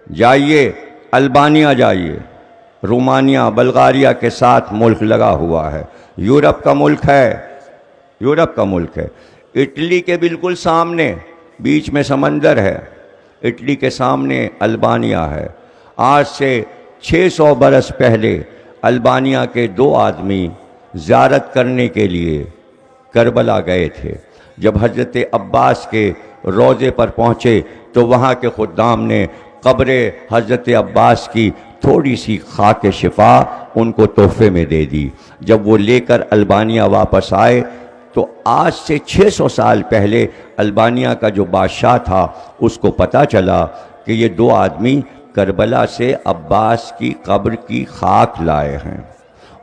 جائیے البانیہ جائیے، رومانیہ بلغاریہ کے ساتھ ملک لگا ہوا ہے، یورپ کا ملک ہے، یورپ کا ملک ہے۔ اٹلی کے بالکل سامنے بیچ میں سمندر ہے، اٹلی کے سامنے البانیہ ہے۔ آج سے 600 برس پہلے البانیہ کے 2 آدمی زیارت کرنے کے لیے کربلا گئے تھے۔ جب حضرت عباس کے روضے پر پہنچے تو وہاں کے خدام نے قبر حضرت عباس کی تھوڑی سی خاک شفا ان کو تحفے میں دے دی۔ جب وہ لے کر البانیہ واپس آئے تو آج سے 600 سال پہلے البانیہ کا جو بادشاہ تھا اس کو پتہ چلا کہ یہ 2 آدمی کربلا سے عباس کی قبر کی خاک لائے ہیں۔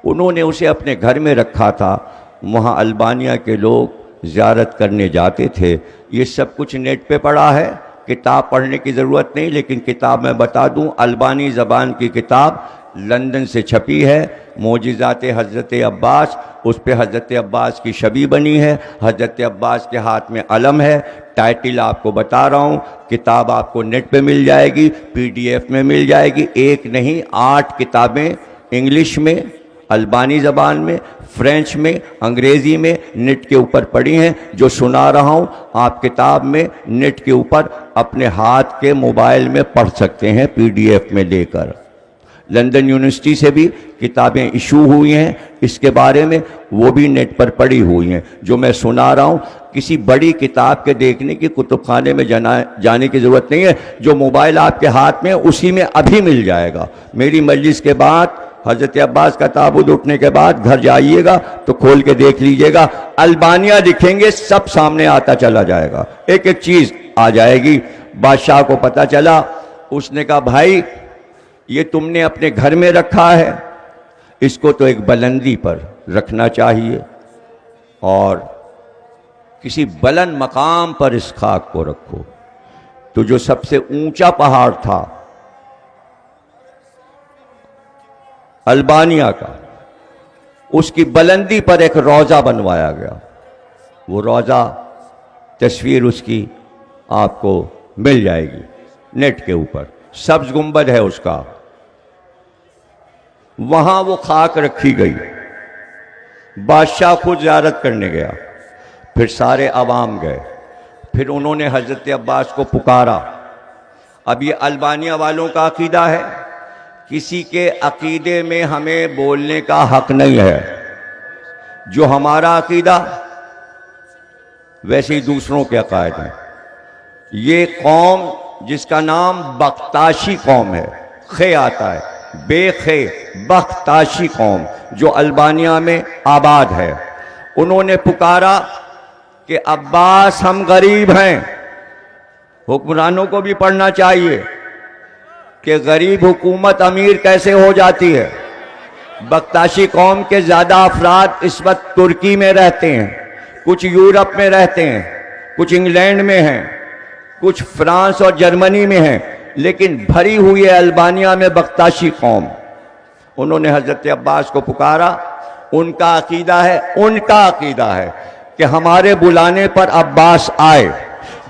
انہوں نے اسے اپنے گھر میں رکھا تھا، وہاں البانیہ کے لوگ زیارت کرنے جاتے تھے۔ یہ سب کچھ نیٹ پہ پڑا ہے، کتاب پڑھنے کی ضرورت نہیں، لیکن کتاب میں بتا دوں، البانی زبان کی کتاب لندن سے چھپی ہے، معجزات حضرت عباس، اس پہ حضرت عباس کی شبیہ بنی ہے، حضرت عباس کے ہاتھ میں علم ہے۔ ٹائٹل آپ کو بتا رہا ہوں، کتاب آپ کو نیٹ پہ مل جائے گی، PDF میں مل جائے گی، 1 نہیں 8 کتابیں انگلش میں، البانی زبان میں، فرینچ میں، انگریزی میں نیٹ کے اوپر پڑھی ہیں۔ جو سنا رہا ہوں آپ کتاب میں نیٹ کے اوپر اپنے ہاتھ کے موبائل میں پڑھ سکتے ہیں، PDF میں لے کر۔ لندن یونیورسٹی سے بھی کتابیں ایشو ہوئی ہیں اس کے بارے میں، وہ بھی نیٹ پر پڑھی ہوئی ہیں۔ جو میں سنا رہا ہوں کسی بڑی کتاب کے دیکھنے کی کتب خانے میں جانے کی ضرورت نہیں ہے، جو موبائل آپ کے ہاتھ میں اسی میں ابھی مل جائے گا۔ میری مجلس کے بعد حضرت عباس کا تابوت اٹھنے کے بعد گھر جائیے گا تو کھول کے دیکھ لیجئے گا، البانیہ دکھیں گے، سب سامنے آتا چلا جائے گا، ایک ایک چیز آ جائے گی۔ بادشاہ کو پتہ چلا، اس نے کہا بھائی یہ تم نے اپنے گھر میں رکھا ہے، اس کو تو ایک بلندی پر رکھنا چاہیے اور کسی بلند مقام پر اس خاک کو رکھو۔ تو جو سب سے اونچا پہاڑ تھا البانیہ کا، اس کی بلندی پر ایک روضہ بنوایا گیا۔ وہ روضہ تصویر اس کی آپ کو مل جائے گی نیٹ کے اوپر، سبز گنبد ہے اس کا، وہاں وہ خاک رکھی گئی۔ بادشاہ خود زیارت کرنے گیا، پھر سارے عوام گئے، پھر انہوں نے حضرت عباس کو پکارا۔ اب یہ البانیہ والوں کا عقیدہ ہے، کسی کے عقیدے میں ہمیں بولنے کا حق نہیں ہے۔ جو ہمارا عقیدہ ویسے ہی دوسروں کے عقائد ہیں۔ یہ قوم جس کا نام بختاشی قوم ہے، خے آتا ہے، بے خے، بختاشی قوم جو البانیہ میں آباد ہے، انہوں نے پکارا کہ عباس ہم غریب ہیں۔ حکمرانوں کو بھی پڑھنا چاہیے کہ غریب حکومت امیر کیسے ہو جاتی ہے۔ بختاشی قوم کے زیادہ افراد اس وقت ترکی میں رہتے ہیں، کچھ یورپ میں رہتے ہیں، کچھ انگلینڈ میں ہیں، کچھ فرانس اور جرمنی میں ہیں، لیکن بھری ہوئی ہے البانیہ میں بختاشی قوم۔ انہوں نے حضرت عباس کو پکارا۔ ان کا عقیدہ ہے کہ ہمارے بلانے پر عباس آئے،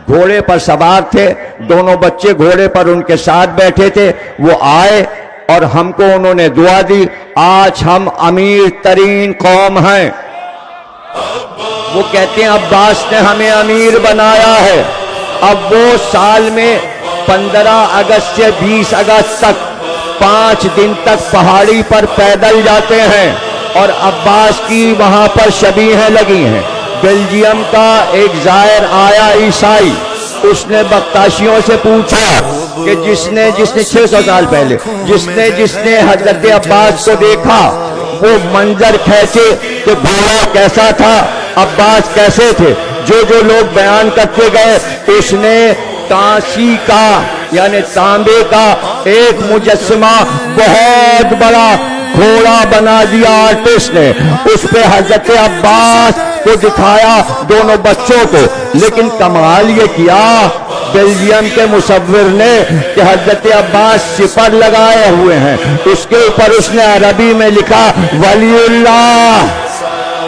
گھوڑے پر سوار تھے، دونوں بچے گھوڑے پر ان کے ساتھ بیٹھے تھے، وہ آئے اور ہم کو انہوں نے دعا دی، آج ہم امیر ترین قوم ہیں۔ وہ کہتے ہیں عباس نے ہمیں امیر بنایا ہے۔ اب وہ سال میں 15 اگست سے 20 اگست تک 5 دن تک پہاڑی پر پیدل جاتے ہیں اور عباس کی وہاں پر شبیہیں لگی ہیں۔ بیلجیم کا ایک زائر آیا عیسائی، اس نے بختاشیوں سے پوچھا کہ جس نے 600 سال پہلے جس نے حضرت عباس کو دیکھا وہ منظر کھینچے کہ گھوڑا کیسا تھا، عباس کیسے تھے۔ جو لوگ بیان کرتے گئے، اس نے کانسی کا یعنی تانبے کا ایک مجسمہ بہت بڑا گھوڑا بنا دیا آرٹسٹ نے، اس پہ حضرت عباس کو دکھایا، دونوں بچوں کو۔ لیکن کمال یہ کیا بیلجیم کے مصور نے کہ حضرت عباس سپر لگائے ہوئے ہیں، اس کے اوپر اس نے عربی میں لکھا ولی اللہ،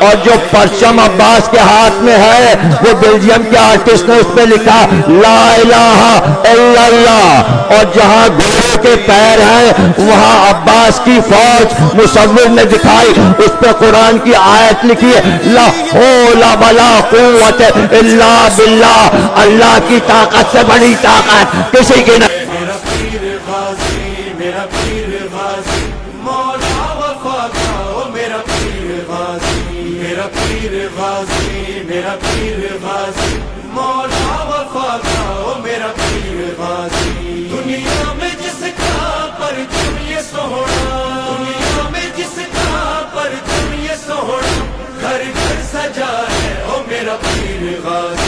اور جو پرچم عباس کے ہاتھ میں ہے وہ بیلجیم کے آرٹسٹ نے اس پہ لکھا لا الہ الا اللہ، اور جہاں گھوڑے کے پیر ہیں وہاں عباس کی فوج مصور نے دکھائی، اس پہ قرآن کی آیت لکھی ہے لا حول ولا قوت الا باللہ، اللہ کی طاقت سے بڑی طاقت کسی کی نہیں۔ میرا پیر غازی، میرا پیر غازی، مولا وفا کا او میرا پیر غازی، میرا پیر غازی، میرا پیر غازی، مولا وفا کا او میرا پیر غازی۔ دنیا میں جس کا پرچم یہ سوہنا، دنیا میں جس کا پرچم یہ سوہنا، گھر گھر سجا ہے او میرا پیر غازی۔